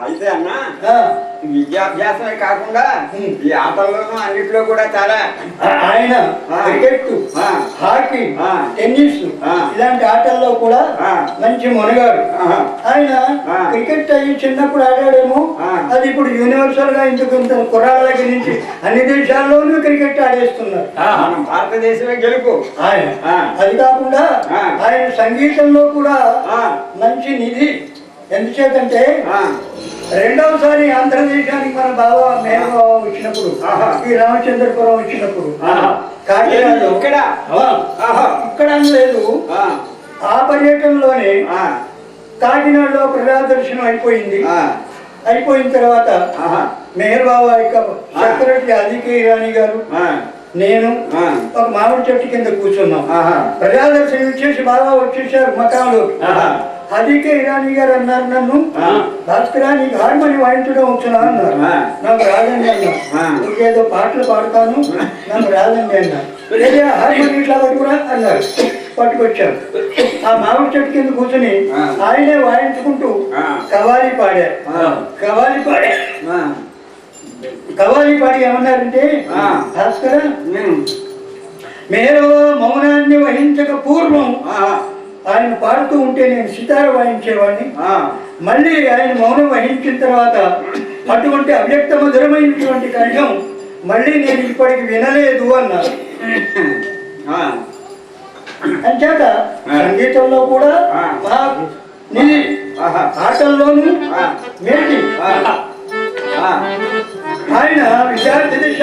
అయితే అన్నా విద్యాభ్యాసమే కాకుండా ఈ ఆటల్లోనూ అన్నిట్లో కూడా చాలా ఆయన క్రికెట్, హాకీ, టెన్నిస్ ఇలాంటి ఆటల్లో కూడా మంచి మునగాడు. ఆయన క్రికెట్ అయ్యి చిన్నప్పుడు ఆడాడేమో, అది ఇప్పుడు యూనివర్సల్ గా ఇందుకు కుర్రాళ్ళ దగ్గర నుంచి అన్ని దేశాల్లోనూ క్రికెట్ ఆడేస్తున్నారు. భారతదేశమే గెలుపు ఆయన. అది కాకుండా ఆయన సంగీతంలో కూడా మంచి నిధి. ఎందుచేతంటే రెండవసారి ఆంధ్రదేశానికి మన బాబా మేనబాబా వచ్చినప్పుడు, ఈ రామచంద్రపురం వచ్చినప్పుడు కాకినాడలో ఇక్కడ లేదు, ఆ పర్యటనలోనే కాకినాడలో ప్రజాదర్శనం అయిపోయింది. అయిపోయిన తర్వాత మెహర్ బాబా యొక్క సెక్రటరీ అదికే ఇరానీ గారు, నేను ఒక మామిడి చెట్టు కింద కూర్చున్నాం. ప్రజాదర్శనం ఇచ్చేసి బాబా వచ్చేసారు మకాంలో. అదికే ఇరానీ గారు అన్నారు, నన్ను భాస్కరా నీకు హార్మోని వాయించడం వచ్చునా అన్నారు. నాకు రాదండి అన్నా. ఇంకేదో పాటలు పాడతాను, నాకు రాదండి అన్నా. లేదా హార్మోని ఇట్లా పట్టుకురా అన్నారు. పట్టుకొచ్చారు. ఆ మామిడి చెట్టు కింద కూర్చుని ఆయనే వాయించుకుంటూ కవాలి పాడారు. కవాలి పాడి ఏమన్నారంటే, భాస్కర మీరు మౌనాన్ని వహించక పూర్వం ఆయన పాడుతూ ఉంటే నేను సితార వాయించేవాడిని. మళ్ళీ ఆయన మౌనం వహించిన తర్వాత అటువంటి అవ్యక్త మధురమైనటువంటి కంఠం మళ్ళీ నేను ఇప్పటికి వినలేదు అన్నారు. అంచేత సంగీతంలో కూడా నిధి, ఆటల్లోనూ మేటి. ఆయన విద్యార్థి దిశ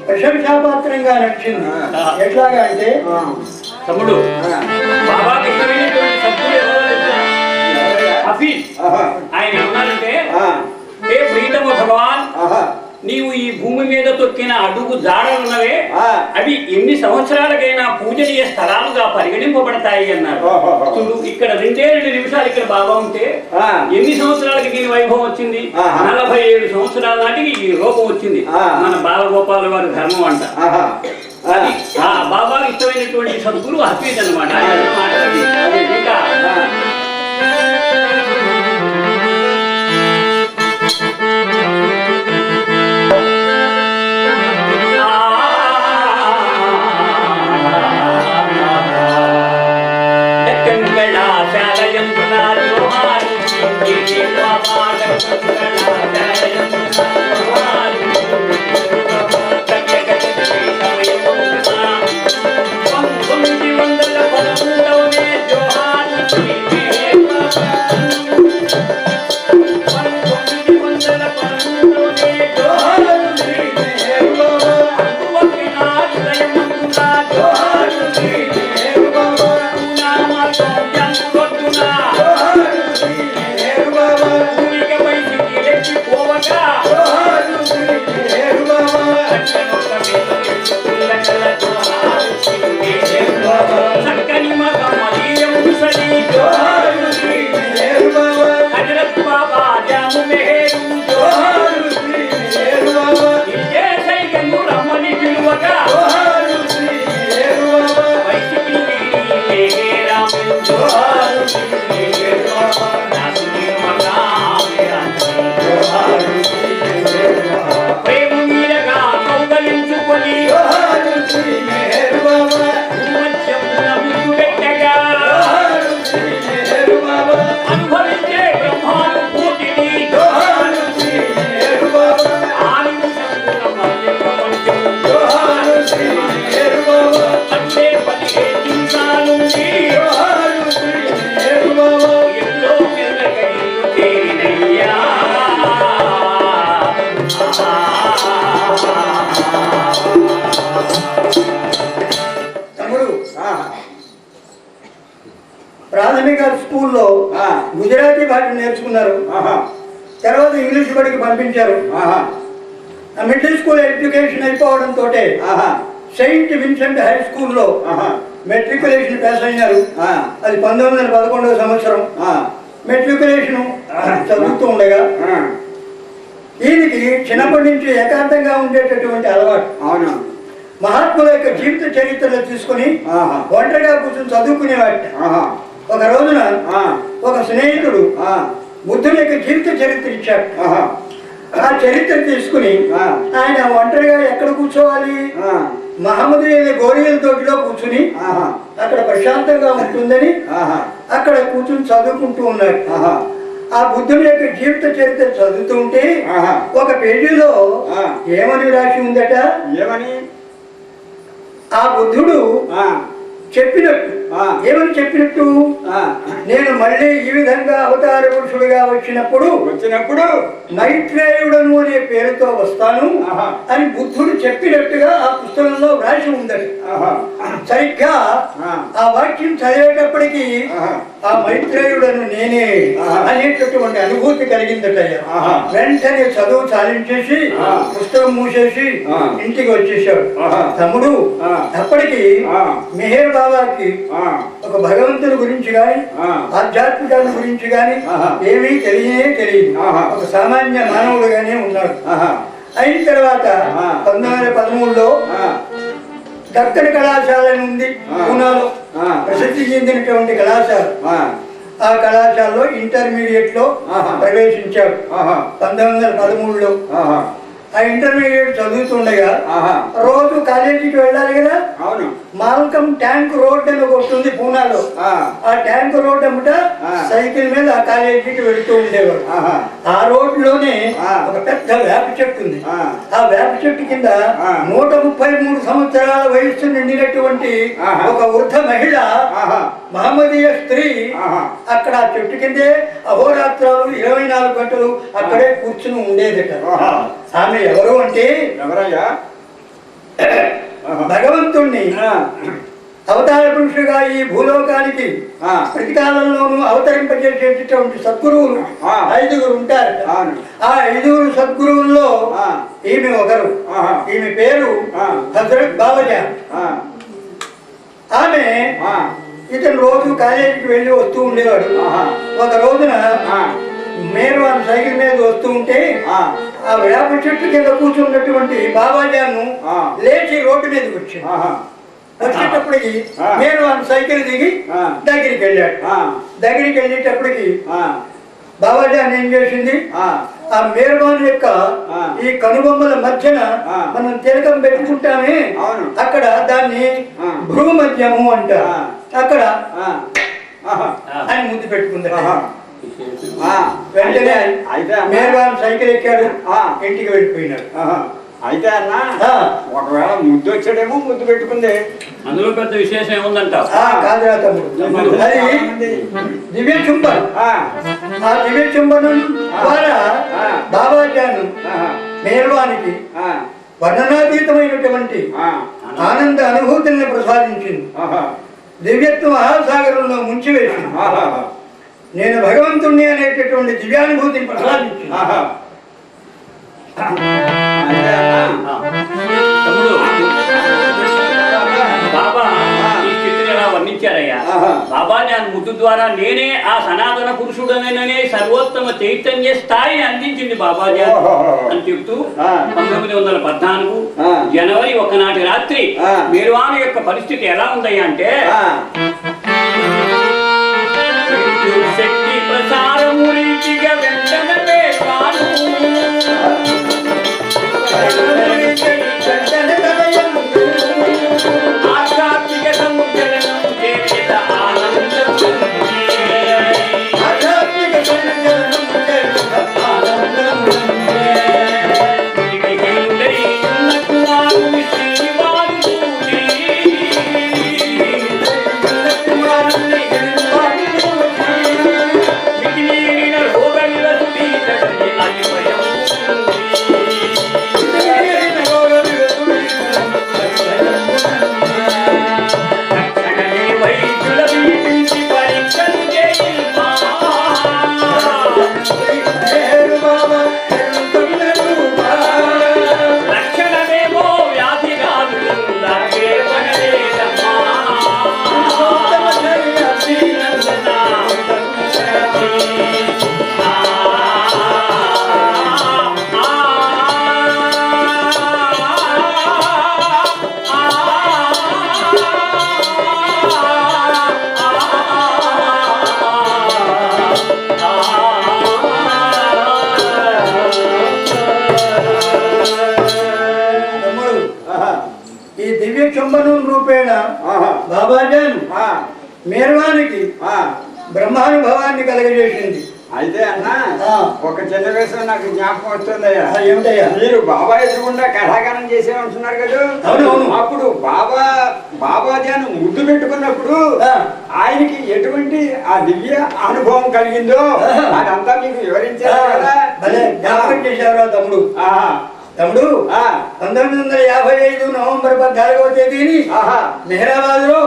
ప్రశంసాపాత్రంగా నడిచింది. ఎట్లాగా అంటే తమ్ముడు బాబాకి ఇష్టమైనటువంటి సద్గురు హఫీజ్ ఆయన ఏమన్నారంటే, హే ప్రీతమ భగవాన్, నీవు ఈ భూమి మీద తొక్కిన అడుగు జాడలున్నవే అవి ఎన్ని సంవత్సరాలకైనా పూజనీయ స్థలాలుగా పరిగణింపబడతాయి అన్నారు. ఇక్కడ 2 నిమిషాలు ఇక్కడ బాబా ఉంటే ఎన్ని సంవత్సరాలకి దీని వైభవం వచ్చింది? 47 సంవత్సరాల నాటికి ఈ రూపం వచ్చింది. మన బాలగోపాల వారి ధర్మం అంట. అది ఆ బాబా ఇష్టమైనటువంటి సద్గురు హఫీజ్ అన్నమాట. ఇంకా ప్రాథమిక స్కూల్లో గుజరాతీ భాష నేర్చుకున్నారు. తర్వాత ఇంగ్లీష్ బడికి పంపించారు. మిడిల్ స్కూల్ ఎడ్యుకేషన్ అయిపోవడంతో సెయింట్ విన్సెంట్ హై స్కూల్లో మెట్రికులేషన్ పాస్ అయినారు. అది 1911వ సంవత్సరం. మెట్రికులేషన్ చదువుతూ ఉండగా ఈయనకి చిన్నప్పటి నుంచి ఏకాంతంగా ఉండేటటువంటి అలవాటు. మహాత్ముల యొక్క జీవిత చరిత్రలు తీసుకుని ఒంటరిగా కూర్చొని చదువుకునేవాట. ఒక రోజున ఒక స్నేహితుడు బుద్ధుని యొక్క జీవిత చరిత్ర ఇచ్చాడు. ఆహా. ఆ చరిత్ర తీసుకుని ఆయన ఒంటరిగా ఎక్కడ కూర్చోవాలి, మహమ్మదీయుల గోరియల తోటిలో కూర్చుని అక్కడ ప్రశాంతంగా ఉంటుందని అక్కడ కూర్చుని చదువుకుంటూ ఉన్నాడు. ఆ బుద్ధుని యొక్క జీవిత చరిత్ర చదువుతూ ఉంటే ఒక పేజీలో ఏమని రాసి ఉందట, ఏమని ఆ బుద్ధుడు చెప్పినట్టు, ఏమని చెప్పినట్టు, నేను మళ్ళీ ఈ విధంగా అవతార పురుషుడిగా వచ్చినప్పుడు మైత్రేయుడను అనే పేరుతో వస్తాను అని బుద్ధుడు చెప్పినట్టుగా ఆ పుస్తకంలో వ్రాసి ఉందని. సరిగ్గా ఆ వాక్యం చదివేటప్పటికి ఆ మైత్రేయుడను నేనే అనేటటువంటి అనుభూతి కలిగిందట. వెంటనే చదువు చాలించేసి పుస్తకం మూసేసి ఇంటికి వచ్చేసాడు. తమ్ముడు అప్పటికి మెహర్ బాబాకి ఒక భగవంతుని గురించి గాని ఆధ్యాత్మికాల గురించి గాని ఏమీ తెలియదు. ఒక సామాన్య మానవుడుగానే ఉన్నాడు. అయిన తర్వాత 1913లో దక్కన్ కళాశాల ఉంది పూనాలో, ప్రసిద్ధి చెందినటువంటి కళాశాల. ఆ కళాశాలలో ఇంటర్మీడియట్ లో ప్రవేశించాడు 1913లో. ఆ ఇంటర్మీడియట్ చదువుతుండగా రోజు కాలేజీకి వెళ్ళాలి కదా. మాల్కమ్ ట్యాంక్ రోడ్ అని ఒకటి ఉంది పూనాలో. ఆ ట్యాంక్ రోడ్ అమ్మట సైకిల్ మీద ఆ కాలేజీకి వెళుతూ ఉండేవాడు. ఆ రోడ్ లోనే ఒక పెద్ద వేప చెట్టు ఉంది. ఆ వేప చెట్టు కింద 133 సంవత్సరాల వయస్సు నిండినటువంటి ఒక వృద్ధ మహిళ, మహమ్మదీయ స్త్రీ అక్కడ ఆ చెట్టు కిందే అహోరాత్రాలు 24 గంటలు అక్కడే కూర్చుని ఉండేదట. ఆమె ఎవరు అంటే భగవంతుణ్ణి అవతార పురుషుగా ఈ భూలోకానికి ప్రతి కాలంలోనూ అవతరింపజేసేటటువంటి సద్గురువులు 5గురు ఉంటారు. ఆ 5గురు సద్గురువుల్లో ఈమె ఒకరు. ఈమె పేరు హజరత్ బాబాజీ. ఆమె ఇతను రోజు కాలేజీకి వెళ్ళి వస్తూ ఉండేవాడు. ఒక రోజున మేర్వాన్ సైకిల్ మీద వస్తూ ఉంటే ఆ వేప చెట్టు కింద కూర్చున్నటువంటి బాబాజాను లేచి రోడ్డు మీదకి వచ్చింది. వచ్చేటప్పటికి మేర్వాన్ సైకిల్ దిగి దగ్గరికి వెళ్ళాడు. దగ్గరికి వెళ్ళేటప్పటికి బాబాజాన్ ఏం చేసింది, ఆ మేర్వాన్ యొక్క ఈ కనుబొమ్మల మధ్యన మనం తిలకం పెట్టుకుంటామే, అక్కడ దాన్ని భ్రూమధ్యము అంటారు. అక్కడ ఆయన ముద్దు పెట్టుకుంది. వెంటనే మేర్వాన్ సైకిల్ ఎక్కాడు, ఇంటికి వెళ్ళిపోయినాడు. అయితే అన్న ఒకవేళ ముద్దు వచ్చాడేమో ముద్దు పెట్టుకుంది. అందులో పెద్ద విశేషం ఏముందంట? కాదురా తమ్ముడు, అది దివ్య చుంబనం. ఆ దివ్య చుంబనం ద్వారా బాబాజాను మేర్వానికి వర్ణనాతీతమైనటువంటి ఆనంద అనుభూతుల్ని ప్రసాదించింది. దివ్యత్వ మహాసాగరంలో ముంచివేసింది. నేను భగవంతుణ్ణి అనేటటువంటి దివ్యానుభూతిని ప్రసాదించింది. తమ్ముడు, బాబా ఈ స్థితిని ఎలా వర్ణించారయ్యా? బాబా నేను ముద్దు ద్వారా నేనే ఆ సనాతన పురుషుడనే సర్వోత్తమ చైతన్య స్థాయిని అందించింది బాబాజీ అని చెప్తూ 1914 జనవరి 1 నాటి రాత్రి మేర్వాన్ యొక్క పరిస్థితి ఎలా ఉందయ్యా అంటే, శక్తి ప్రసారము రీతిగా వెంటనే మేర్వాను ఆధ్యాత్మిక సంచలనం చేత ఆనందం రోగ బ్రహ్మను రూపేణ బాబాజాన్ మేర్వానికి బ్రహ్మానుభవాన్ని కలగజేసింది. అయితే అన్న ఒక చిన్న విషయం నాకు జ్ఞాపకం వస్తుందయ్యా. ఏమిటయ్యా? మీరు బాబా ఎదురుగుండా కథాగానం చేసేమంటున్నారు కదా. అప్పుడు బాబాజాను ముద్దు పెట్టుకున్నప్పుడు ఆయనకి ఎటువంటి ఆ దివ్య అనుభవం కలిగిందో అదంతా మీకు వివరించారు కదా. జ్ఞాపకం చేశారు తమ్ముడు. తమ్ముడు 1955 నవంబర్ 14వ తేదీని మెహరాబాద్ లో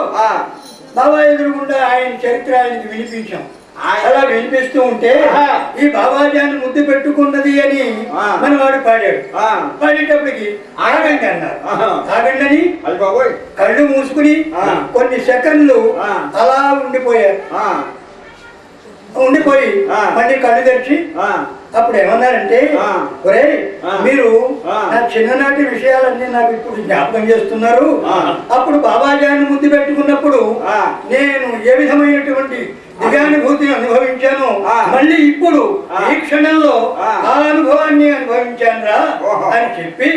బాబా ఎదురుగుండా ఆయన చరిత్ర ఆయనకి వినిపించాం. అలా వినిపిస్తూ ఉంటే ఈ బాబాజాన్ని ముద్దు పెట్టుకున్నది అని మనవాడు పాడాడు. పాడేటప్పటికి ఆగండి అన్నారు. ఆగండి అని కళ్ళు మూసుకుని కొన్ని సెకండ్లు అలా ఉండిపోయి మళ్ళీ కళ్ళు తెరిచి అప్పుడు ఏమన్నారంటే, ఒరే మీరు నా చిన్ననాటి విషయాలన్నీ నాకు ఇప్పుడు జ్ఞాపకం చేస్తున్నారు. అప్పుడు బాబాజాన్ని ముద్దు పెట్టుకున్నప్పుడు నేను ఏ విధమైనటువంటి దివ్యానుభూతిని అనుభవించాను, మళ్ళీ ఇప్పుడు ఈ క్షణంలో ఆ అనుభవాన్ని అనుభవించాను రా అని చెప్పి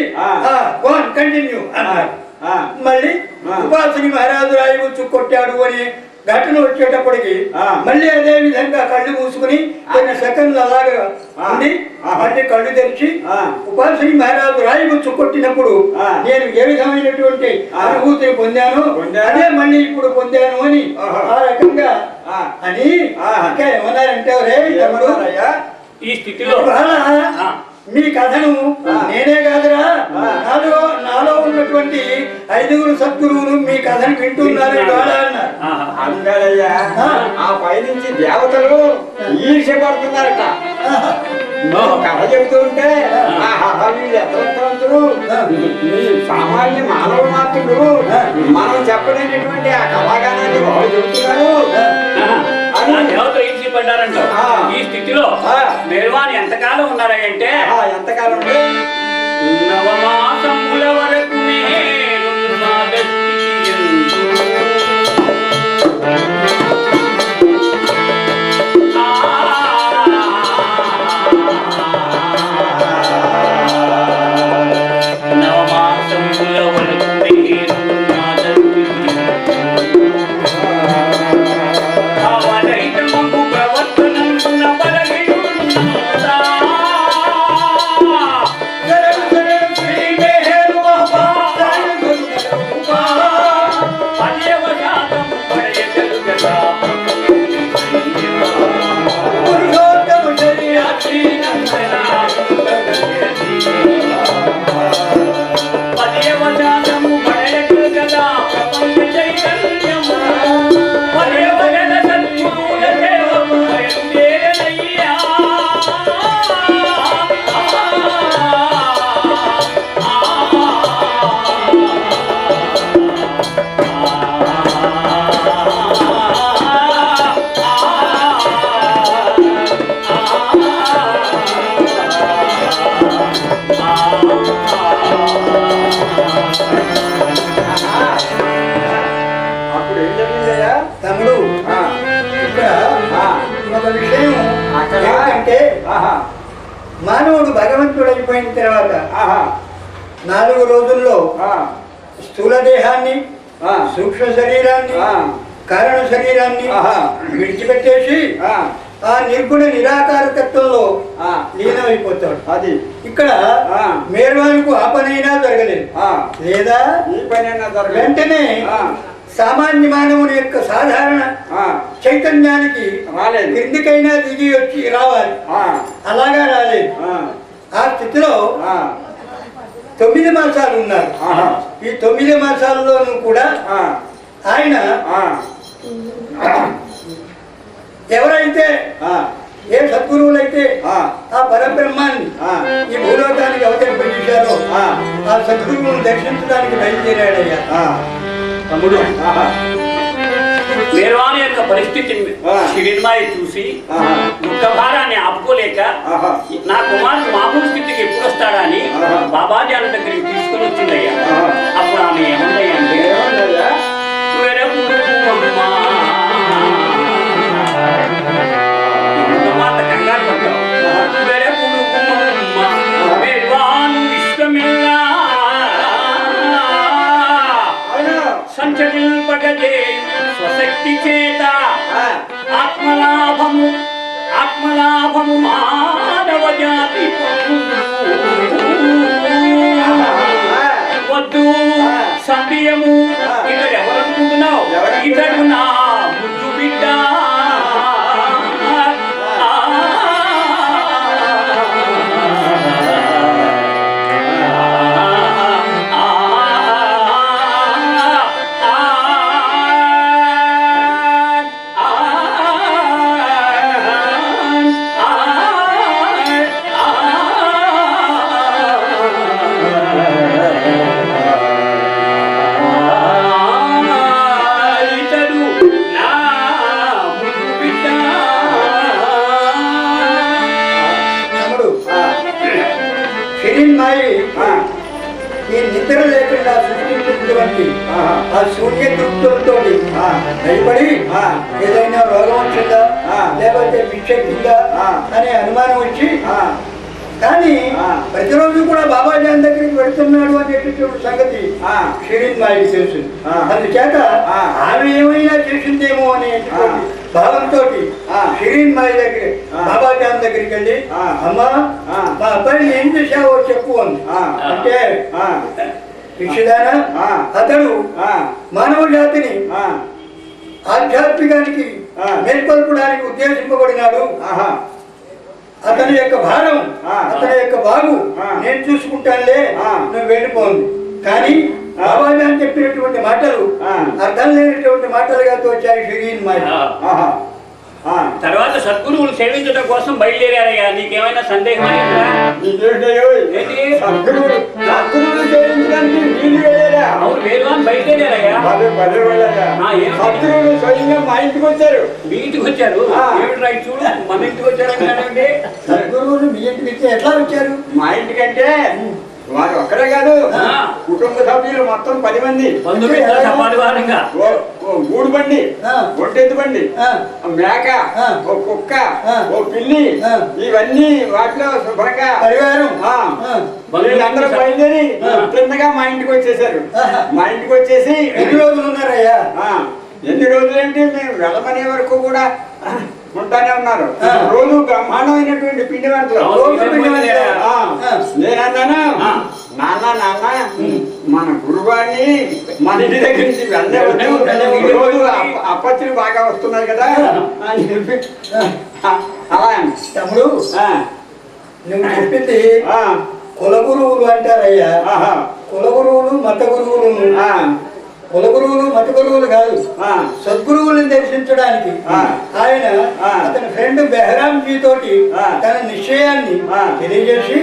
కంటిన్యూ అన్నారు. మళ్ళీ ఉపాసని మహారాజు రాయి కొట్టాడు అని ఘటన వచ్చేటప్పటికి మళ్ళీ అదే విధంగా కళ్ళు మూసుకుని కొన్ని సెకండ్లు అలాగా ఉండి మళ్ళీ కళ్ళు తెరిచి ఉపాసని మహారాజు రాయి కొట్టినప్పుడు నేను ఏ విధమైనటువంటి అనుభూతిని పొందాను అదే మళ్ళీ ఇప్పుడు పొందాను అని ఆ రకంగా అని ఇంకా ఏమన్నారంటే ఈ స్థితిలో మీ కథను నేనే కాదురా నాలో ఉన్నటువంటి 5 సద్గురువులు మీ కథను వింటున్నారు అన్నారు. ఆ పైనుంచి దేవతలు ఈర్ష్యపడుతున్నారట. కథ చెబుతూ ఉంటే వీళ్ళు ఎత్తవంతులు సామాన్య మానవ మాత్రుడు మనం చెప్పలేనటువంటి ఆ కళాగానాన్ని వాళ్ళు చెబుతున్నారు. ఈ స్థితిలో మేర్వాణి ఎంతకాలం ఉన్నారంటే ఎంతకాలం నవమాసముల వరకు మానవుడు భగవంతుడైపోయిన తర్వాత 4 రోజుల్లో స్థూల దేహాన్ని, సూక్ష్మ శరీరాన్ని, కారణ శరీరాన్ని విడిచిపెట్టేసి ఆ నిర్గుణ నిరాకార తత్వంలో లీనమైపోతాడు. అది ఇక్కడ మేర్వానికి ఆ పనైనా జరగలేదు లేదా వెంటనే సామాన్య మానవుని యొక్క సాధారణ చైతన్యానికి క్రిందికైనా దిగి వచ్చి రావాలి. అలాగా రాలేదు. ఆ స్థితిలో 9 మాసాలు ఉన్నారు. ఈ 9 మాసాల్లోనూ కూడా ఆయన ఎవరైతే ఏ సద్గురువులైతే ఆ పరబ్రహ్మాన్ని ఈ భూలోకానికి అవతరింపజేశారో ఆ సద్గురువును దర్శించడానికి బయలుదేరాడయ్యా. తమ్ముడు మేర్వాణి యొక్క పరిస్థితి చిరుమాయి చూసి దుఃఖ భారాన్ని ఆపుకోలేక నా కుమారుడు మామూలు స్థితికి ఎప్పుడు వస్తాడని బాబాజీ అన్న దగ్గరికి తీసుకుని వచ్చిందయ్యా. అప్పుడు ఆమె ఏముందయ్యా అంటే మాట కంగారు పడ్డావు. మేర్వాణి ఇష్టమిల్లా వద్దు సందేహము ఇతడు ఎవరనుకుంటున్నావు? ఇతడు నా ముద్దు బిడ్డ. ఈ నిద్ర లేకుండా సృష్టించినటువంటి ఆ శూన్య దృక్తులతో భయపడి ఏదైనా రోగం వచ్చిందా లేకపోతే పిచ్చెక్కిందా అనే అనుమానం వచ్చి కానీ ప్రతిరోజు కూడా బాబాజాన్ దగ్గరికి వెళ్తున్నాడు అనేటటువంటి సంగతి షిరిన్ మాయకి తెలుసు. అందుచేత ఆమె ఏమైనా చేసిందేమో అనే భావంతో షిరిన్ మాయ దగ్గర బాబాజాన్ దగ్గరికి వెళ్ళి అమ్మా మా అబ్బాయిని ఏం చేశావో చెప్పు అంది. అంటే పిచ్చిదానా అతడు మానవ జాతిని ఆధ్యాత్మికానికి మేల్కొల్పడానికి ఉద్దేశింపబడినాడు. అతని యొక్క భారం అతని యొక్క బాగు నేను చూసుకుంటానులే, నువ్వు వెళ్ళిపోంది. కానీ బాబాజాన్ చెప్పినటువంటి మాటలు అర్థం లేనటువంటి మాటలుగా తోచాయి షిరిన్ మాయ. తర్వాత సద్గురువులు సేవించడం కోసం బయలుదేరారయ్యా. నీకేమైనా సందేహం? అవును, వేరు అని బయలుదేరారయ్యా. స్వయంగా మా ఇంటికి వచ్చారు. మీ ఇంటికి వచ్చారు? చూడు, మన ఇంటికి వచ్చారంటే సద్గురువులు మీ ఇంటికి వచ్చి ఎట్లా వచ్చారు? మా ఇంటికంటే వారు ఒక్కరే కాదు, కుటుంబ సభ్యులు మొత్తం 10 మంది. గూడు బండి, ఒంటెద్దు బండి, మేక, ఓ కుక్క, ఓ పిల్లి, ఇవన్నీ వాటిలో శుభ్రంగా అందరూ బయలుదేరి తిన్నగా మా ఇంటికి వచ్చేసారు. మా ఇంటికి వచ్చేసి ఎన్ని రోజులు ఉన్నారయ్యా? ఎన్ని రోజులు ఏంటి, మేము వెళ్ళమనే వరకు కూడా ఉంటానే ఉన్నారు. రోజు బ్రహ్మాండమైనటువంటి పిండి వంటలు. నేనన్నాను, నాన్న నాన్న మన గురువాన్ని మన ఇంటి దగ్గర నుంచి వెళ్ళవద్దు, రోజు అప్పచ్చులు బాగా వస్తున్నాయి కదా అని చెప్పి అలా. తమ్ముడు, నువ్వు చెప్పింది కులగురువులు అంటారయ్యా. కులగురువులు మత గురువులు. కులగురువులు మత గురువులు కాదు, సద్గురువులను దర్శించడానికి ఆయన అతని ఫ్రెండ్ బెహరాంజీ తోటి తన నిశ్చయాన్ని తెలియజేసి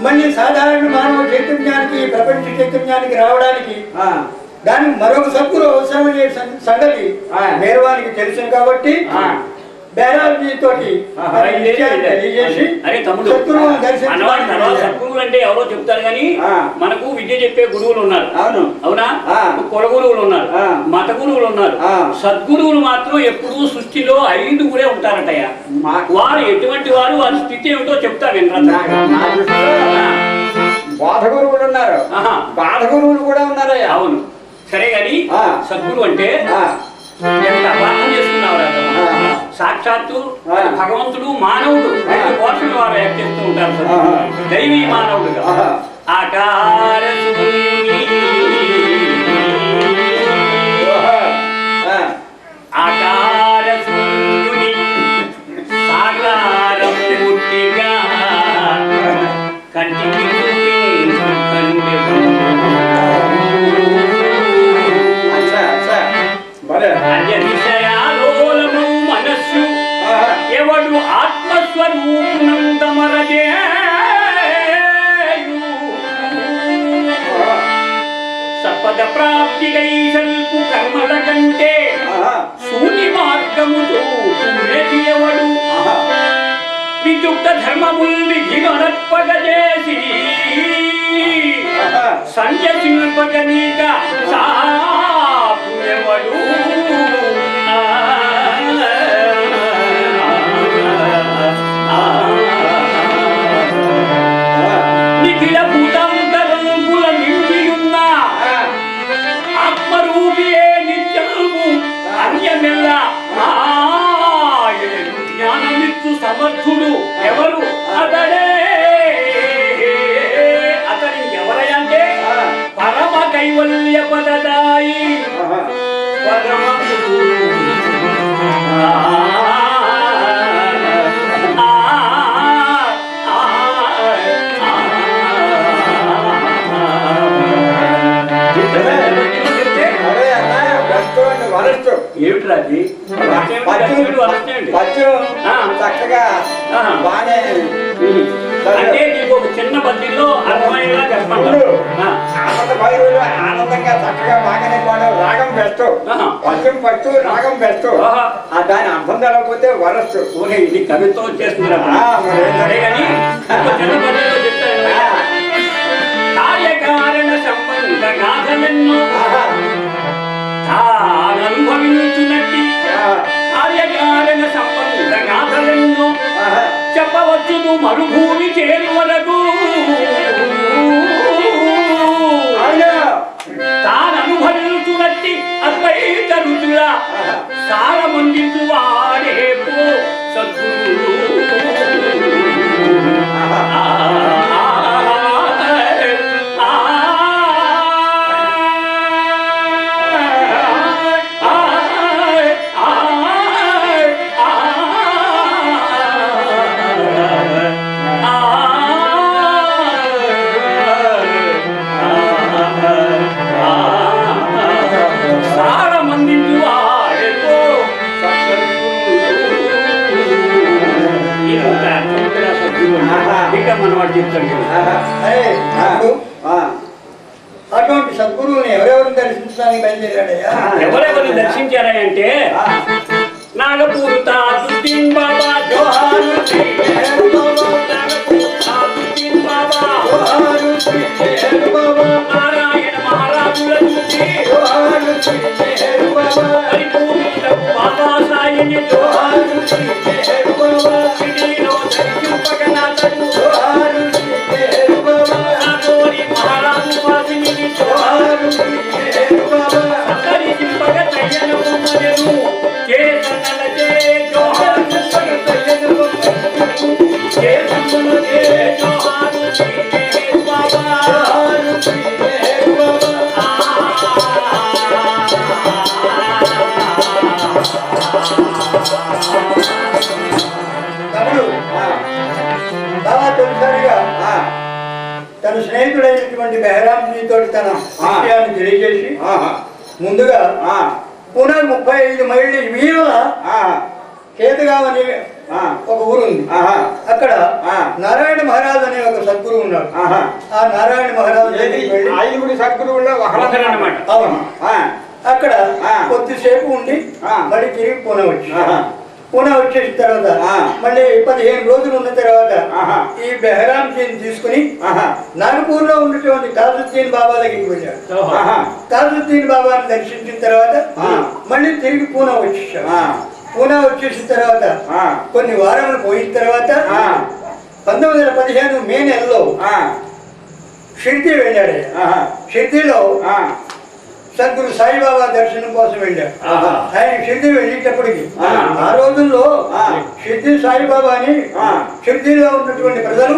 మళ్ళీ సాధారణ మానవ చైతన్యానికి ప్రపంచ చైతన్యానికి రావడానికి దానికి మరొక సద్గురు అవసరమనే సంగతి మేర్వానికి తెలుసు కాబట్టి బెహరాంజీ తోటి తెలియజేసి సద్గురువులు అంటే ఎవరో చెప్తారు కానీ మనకు విద్య చెప్పే గురువులు ఉన్నారు. అవునా? కుల గురువులు ఉన్నారు, మత గురువులు ఉన్నారు. సద్గురువులు మాత్రం ఎప్పుడూ సృష్టిలో 5 ఉంటారటయ్యా. వారు ఎటువంటి వారు, వారి స్థితి ఏమిటో చెప్తా వినరా. బాధ గురువులు ఉన్నారు, బాధ గురువులు కూడా ఉన్నారయ్యా. అవును, సరే గాని సద్గురు అంటే ఎంత అపార్థం చేస్తున్నారు. సాక్షాత్తు భగవంతుడు మానవుడు 2 కోట్ల వారు చేస్తూ ఉంటారు. దైవీ మానవుడుగా ఆకార ఆకార సాకార పూర్తిగా కంటికి అజనిశయాలోలము మనస్సు ఎవడు ఆత్మస్వరూపునందమరజే సపద ప్రాప్తిగై సల్పు కర్మల కంటే శూన్య మార్గముతో ఎవడు వియుక్త ధర్మముల్ విధినొనత్పగజేసి సంజశిల్పగనీక సాపుయవడు నిఖిల భూతాంతరంబుల నిండియున్న ఆత్మరూపియే నిత్యము అన్యమెల్ల జ్ఞానమిచ్చు సమర్థుడు ఎవరు అతడే ఏమిటి చక్కగా బానే అంటే నీకు ఒక చిన్న పద్యంలో అర్థమయ్యేలా చెప్పండి. ఆనందంగా చక్కగా బాగానే పాడావు. రాగం బెస్ట్, పద్యం ఫస్ట్, రాగం బెస్ట్. దాని అర్థం తెలకపోతే వరస్ట్. ఇది కవిత్వం వచ్చేస్తుంది సరే కానీ ఒక చిన్న పద్యంలో చెప్తాను. కార్యకారణ సంబంధ గాథలెన్నో తాననుభవించునట్టి కార్యకారణ సంబంధ గాథలెన్నో చెప్పవచ్చును మరుభూమి చేరు వరకు. తాననుభవించునట్టి అద్వైత రుచుల సారమందించు వాడేపో సద్గురు. అటువంటి సద్గురువుని ఎవరెవరు దర్శించడానికి బయలుదేరాడయ్యా? ఎవరెవరు దర్శించారంటే నాగపూర్ తాజుద్దీన్ బాబా జోహారు నారాయణ మహారాజుల నుంచి బాబా సాయిని జోహారు సిటీలో దర్శింపగనాథను నాగోరి మహారాజు వాసిని జోహారు సంతరింపగ తయ్యను మరెను చేతనలచే జోహారు చేతనలచే జోహారు బాబా తొలిసారిగా తన స్నేహితుడైనటువంటి బెహరాంజీతో తన విషయాన్ని తెలియజేసి ముందుగా పునః 35 మైళ్ళ వీరుల కేతగావ్ అనే ఒక ఊరు ఉంది. అక్కడ నారాయణ మహారాజ్ అనే ఒక సద్గురువు ఉన్నాడు. ఆ నారాయణ మహారాజు సద్గురువుల్లో అవును. అక్కడ కొద్దిసేపు ఉండి మళ్ళీ తిరిగి పూనా వచ్చేసిన తర్వాత మళ్ళీ 15 రోజులు ఉన్న తర్వాత ఈ బెహరాంజీని తీసుకుని నాగపూర్ లో ఉన్నటువంటి తాజుద్దీన్ బాబా దగ్గరికి వెళ్ళాడు. తాజుద్దీన్ బాబాని దర్శించిన తర్వాత మళ్ళీ తిరిగి పూనా వచ్చేసాడు. పూనా వచ్చేసిన తర్వాత కొన్ని వారములు పోయిన తర్వాత 1915 మే నెలలో షిర్డీ వెళ్ళాడు. షిర్డీలో సద్గురు సాయిబాబా దర్శనం కోసం వెళ్ళాడు. ఆయన షిర్డీ వెళ్ళేటప్పటికి ఆ రోజుల్లో షిర్డీ సాయిబాబాని షిర్డీలో ఉన్నటువంటి ప్రజలు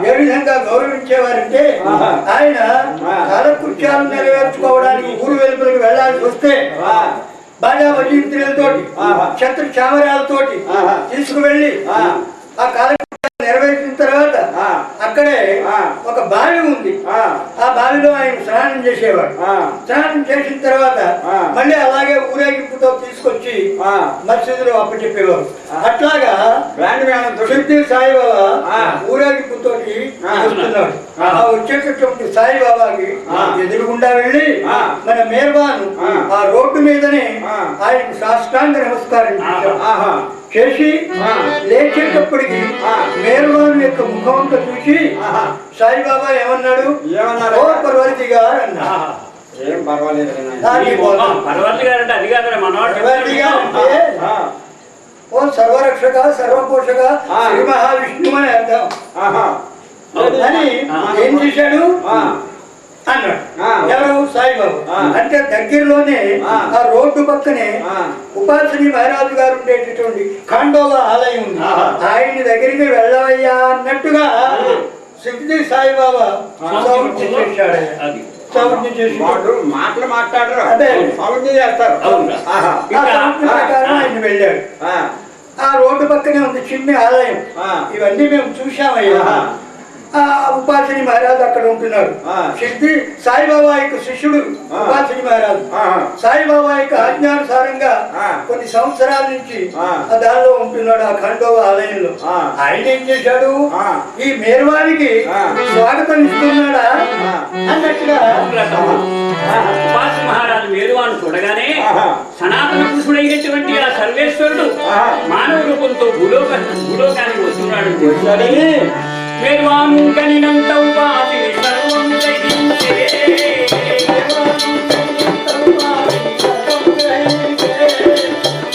ఏ విధంగా గౌరవించేవారంటే ఆయన కాలకృత్యాలు నెరవేర్చుకోవడానికి ఊరు వెలుపలికి వెళ్లాల్సి వస్తే బాగా వజీంత్రులతోటి ఛత్ర చామరాలతోటి తీసుకువెళ్ళి ఆ కాలకృత్యాలు నెరవేర్చిన తర్వాత అక్కడే ఒక బావి ఉంది. ఆ బావిలో ఆయన స్నానం చేసేవాడు. స్నానం చేసిన తర్వాత మళ్ళీ అలాగే ఊరేగింపుతో తీసుకొచ్చి మసీదులో అప్పచెప్పేవారు. అట్లాగా షిర్డీ సాయిబాబా ఊరేగింపుతో వస్తున్నాడు. ఆ వచ్చేటటువంటి సాయిబాబాకి ఎదురుగుండా వెళ్ళి మన మేర్వాను ఆ రోడ్డు మీదనే ఆయనకు సాష్టాంగ నమస్కారం చేసి లేచేటప్పటికి మేర్వాను యొక్క ముఖంతో చూసి సాయిబాబా ఏమన్నాడు? ఓ పర్వతి గారు అన్నాడు. ఏం పర్వాలేదు. ఓ సర్వరక్షక సర్వపోషక శ్రీ మహావిష్ణువు అని అర్థం అని ఏం చేశాడు అన్నాడు. ఎవరు? సాయిబాబా. అంటే దగ్గరలోనే ఆ రోడ్డు పక్కనే ఉపాసని మహారాజు గారు ఉండేటటువంటి ఖండోబా ఆలయం ఉంది. ఆయన దగ్గరికి వెళ్ళవయ్యా అన్నట్టుగా షిర్డీ సాయిబాబా చేశాడు. సౌజ్ఞ చేసి వాడు మాటలు మాట్లాడరు, అదే. సౌజ్ఞ చేస్తారు. అవును. ఆహా. ఆ సౌజ్ఞ ప్రకారం ఆయన వెళ్ళాడు. ఆ, ఆ రోడ్డు పక్కనే ఉంది చిన్న ఆలయం. ఆ. ఇవన్నీ మేము చూసామయ్యా. ఆహా. ఆ ఉపాసిని మహారాజు అక్కడ ఉంటున్నాడు. ఆ. సిద్ధి సాయిబాబా యొక్క శిష్యుడు ఆ. ఉపాసిని మహారాజు. ఆహా. సాయిబాబా యొక్క ఆజ్ఞానుసారంగా ఆ. కొన్ని సంవత్సరాల నుంచి ఆ. దానిలో ఉంటున్నాడు ఆ ఖండోవ ఆలయంలో. ఆ. ఆయన ఏం చేశాడు, ఆ. ఈ మేర్వానికి ఆ. స్వాగతం ఇస్తున్నాడా ఆ. అన్నట్టుగా ఉపాసి మహారాజు మేరువాను చూడగానే ఆహా. సనాతన పురుషుడైనటువంటి ఆ సర్వేశ్వరుడు ఆహా. మానవ రూపంతో భూలోకానికి వస్తున్నాడు. వచ్చాడని మేరువాను కనినంత ఉపాసిని సర్వం గ్రహించే.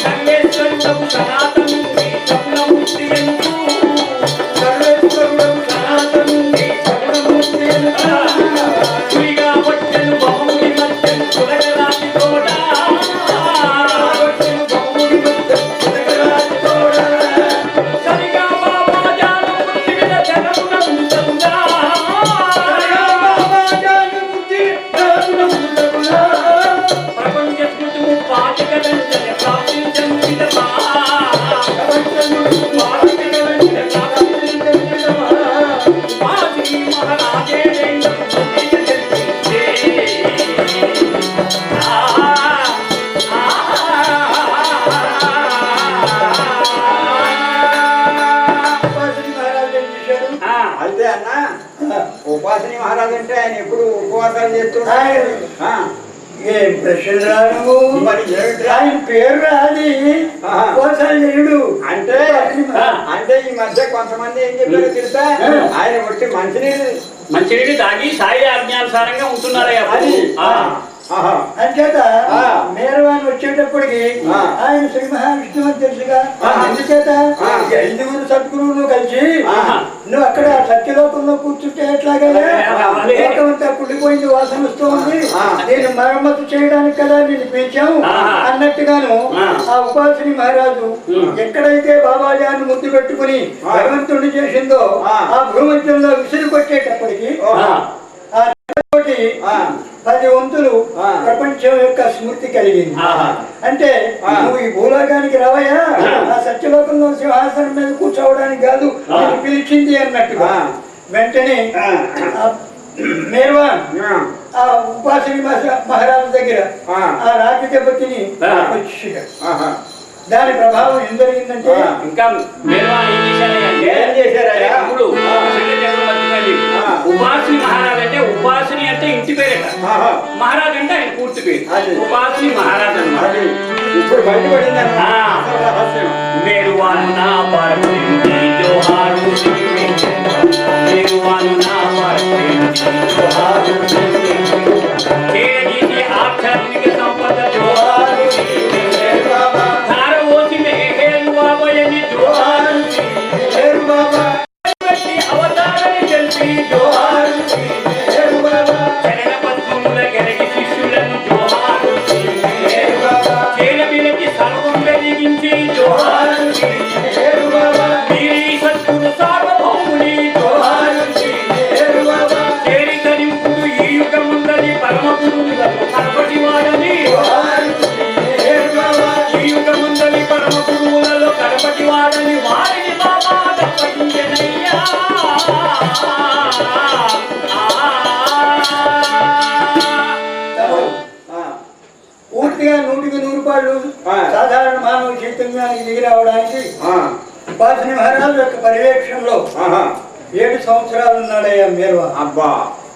సర్వేశ్వరుడవు సనాతనుడి సగుణమూర్తి ఎందు. సర్వేశ్వరుడవు సనాతనుడి సగుణమూర్తి ఎందు. కుడిగా వచ్చెను బహుముడి మధ్యను కులగరాతి తోడ. సరిగా బాబా జాను బుద్ధి మీద జగమునందుతగునా. ప్రపంచ స్మృతిము పాటికలంచన ప్రాప్తించను విధమా. ఉపాసిని మహారాజే వేంద్రుడు బుద్ధిని తెలిపించే. ఉపాసిని మహారాజు ఏం చేశాడు, అయితే అన్న ఉపాసిని మహారాజు అంటే ఆయన ఎప్పుడు ఉపవాసాలు చేస్తున్నాడు. ఆ, ఏం ప్రశ్న రాను, మరి ఏమిటి? ఆయన పేరు రాది ఆహా. ఉపవాసాలు చేయుడు. అంటే అంటే ఈ మధ్య కొంతమంది ఏం చెప్పారో తెలుసా, ఆయన వచ్చి మంచినీళ్ళు మంచినీళ్ళు తాగి సాయి ఆజ్ఞానుసారంగా ఉంటున్నారయ్యా. అది ఆహా. అంచేత ఆ. మేరవాణి వచ్చేటప్పటికి ఆ. ఆయన శ్రీ మహావిష్ణువు అని తెలుసుగా. ఆ. అందుచేత ఆ. ఐదుగురు సద్గురువులు కలిసి ఆహా. నువ్వు అక్కడ సత్యలోకంలో కూర్చుంటే ఎట్లాగా రావాలి. లోకమంతా కుళ్ళిపోయింది, వాసన వస్తూ ఉంది, ఆ. నేను మరమ్మతు చేయడానికి కదా నేను పిలిచాము ఆహా. అన్నట్టుగాను ఆ. ఆ ఉపాసిని మహారాజు ఎక్కడైతే బాబాజాన్ని ముద్దు పెట్టుకుని ఆ. భగవంతుడిని చేసిందో ఆ. ఆ భూమధ్యంలో విసిరి కొట్టేటప్పటికి ఓహో. ఆ తోటి ఆ. 10 వంతులు ఆ. ప్రపంచం యొక్క స్మృతి కలిగింది. ఆహా. అంటే ఆ. నువ్వు ఈ భూలోకానికి రావయ్యా, ఆ సత్యలోకంలో సింహాసనం మీద కూర్చోవడానికి కాదు ఆ. నేను పిలిచింది అన్నట్టుగా ఆ. వెంటనే ఆ. మేర్వాన్ ఆ. ఆ ఉపాసిని మహారాజు దగ్గర ఆ. ఆ రాజు దెబ్బతిని ఆ. వచ్చేసాడు. ఆహా. దాని ప్రభావం ఏం జరిగిందంటే ఆ. ఇంకా మేరువాను ఏం చేశారయ్యా అంటే ఏం చేశారయ్యా? ఇప్పుడు సంగతి ఎవరు మర్చిపోయారు నీకు. ఆ. ఉపాసిని మహారాజ్ అంటే ఉపాసిని అంటే ఇంటి పేరట, ఆహా. మహారాజ్ అంటే ఆయన పూర్తి పేరు. అది. ఉపాసిని మహారాజ్ అన్నమాట. అది ఇప్పుడు బయటపడిందన్న ఆ. రహస్యం. మేరువాను నా పరమేంటి జోహారు మేరువాను నా పరమేంటి జోహారు చేరదీసి ఆధ్యాత్మిక సంపద జోహారు ధారవోసి మేహేలు బాబయని జోహారు పెట్టి అవతారని తెలిసి జోహారు చరణ పద్మముల గెలిగి శిష్యులను జోహారు చేరబిలకి సర్వం వెలిగించి జోహారు వీరి సద్గురు సార్వభౌముని జోహారు చేరి కరింపుడు ఈ యుగముందని పరమ గురువులను కనపటి వాడని ఈ యుగముందని పరమ గురువులలో కనపటి వాడని వారిని బాబా తప్పటించనయ్యా. ఆ. పూర్తిగా 100% ఆ. సాధారణ మానవ చైతన్యానికి దిగి రావడానికి ఆ. ఉపాసిని మహారాజు యొక్క పర్యవేక్షణలో ఆహా. 7 సంవత్సరాలు ఉన్నాడయ్యా మేర్వా. అబ్బా.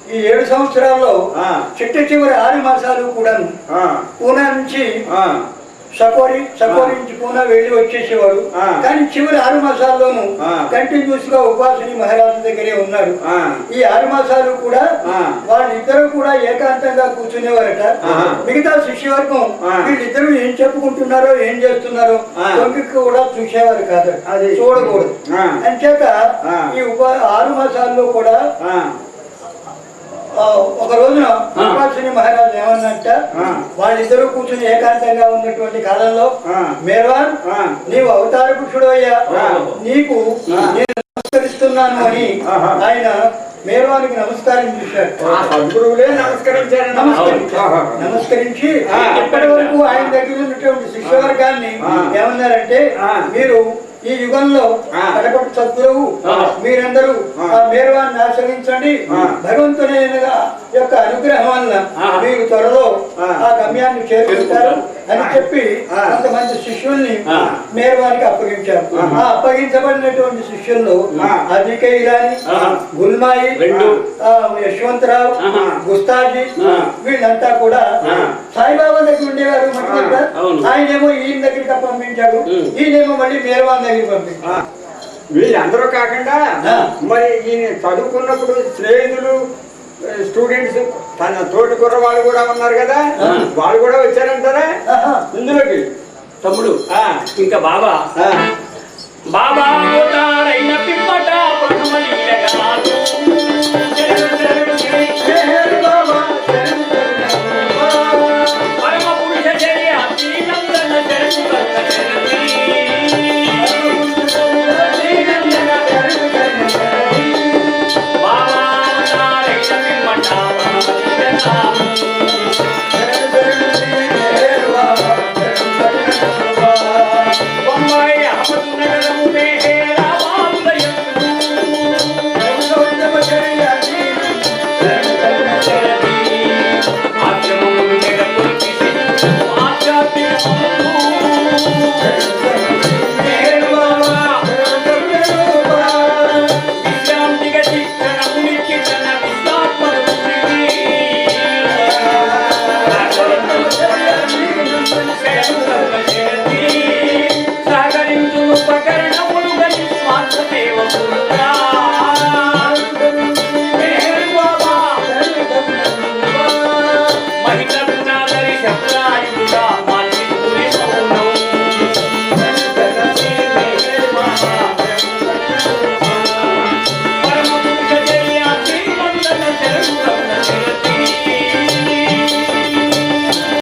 ఈ 7 సంవత్సరాల్లో ఆ. చిట్ట చివరి 6 మాసాలు కూడాను ఆ. పూనా నుంచి ఆ. సకోరి నుంచి పూనా వెళ్ళి వచ్చేసేవాడు. ఆ. కానీ చివరి 6 మాసాల్లోనూ ఆ. కంటిన్యూస్ గా ఉపాసిని మహారాజు దగ్గరే ఉన్నాడు. ఆ. ఈ 6 మాసాలు కూడా ఆ. వాళ్ళిద్దరూ కూడా ఏకాంతంగా కూర్చునేవారట. ఆహా. మిగతా శిష్యవర్గం ఆ. వీళ్ళిద్దరూ ఏం చెప్పుకుంటున్నారో ఏం చేస్తున్నారో ఆ. తొంగికి కూడా చూసేవారు కాదు, అది. చూడకూడదు. ఆ. అంచేత ఆ. ఈ 6 మాసాల్లో కూడా ఆ. ఒక రోజున ఉపాసిని మహారాజు ఏమన్నంట, వాళ్ళిద్దరూ కూర్చుని ఏకాంతంగా ఉన్నటువంటి కాలంలో మేర్వాన్ నీవు అవతార పురుషుడు అయ్యా, నీకు నేను నమస్కరిస్తున్నాను అని ఆయన మేరువానికి నమస్కారం చేశాడు. ఆ సద్గురువులే నమస్కరించారు. నమస్కరించి ఇప్పటి వరకు ఆయన దగ్గర ఉన్నటువంటి శిష్యవర్గాన్ని ఏమన్నారంటే, మీరు ఈ యుగంలో కడపటి సద్గురువు, మీరందరూ ఆ మేరువాన్ని ఆశ్రయించండి. భగవంతుని యొక్క అనుగ్రహం వల్ల మీరు త్వరలో ఆ గమ్యాన్ని చేరుకుంటారు అని చెప్పి కొంతమంది శిష్యుల్ని మేరువానికి అప్పగించారు. ఆ అప్పగించబడినటువంటి శిష్యుల్లో అదికే ఇరాని, గుల్మాయి, యశ్వంతరావు, గుస్తాజీ వీళ్ళంతా కూడా సాయిబాబా దగ్గర ఉండేవారు. ఆయనేమో ఈయన దగ్గరికి పంపించాడు, ఈయనేమో మళ్ళీ మేరువాన్ దగ్గరికి పంపించాడు. వీళ్ళందరూ కాకుండా మరి ఈయన చదువుకున్నప్పుడు స్నేహితులు, స్టూడెంట్స్, తన తోటి కుర్ర వాళ్ళు కూడా ఉన్నారు కదా, వాళ్ళు కూడా వచ్చారంటారా ఇందులోకి? తమ్ముడు ఇంకా బాబా బాబా అవతారైన పిమ్మట ప్రథమలీలగాను పరమ పురుష జయ అతీనందన బాబా అవతారైన పిమ్మట ప్రథమలీలగాను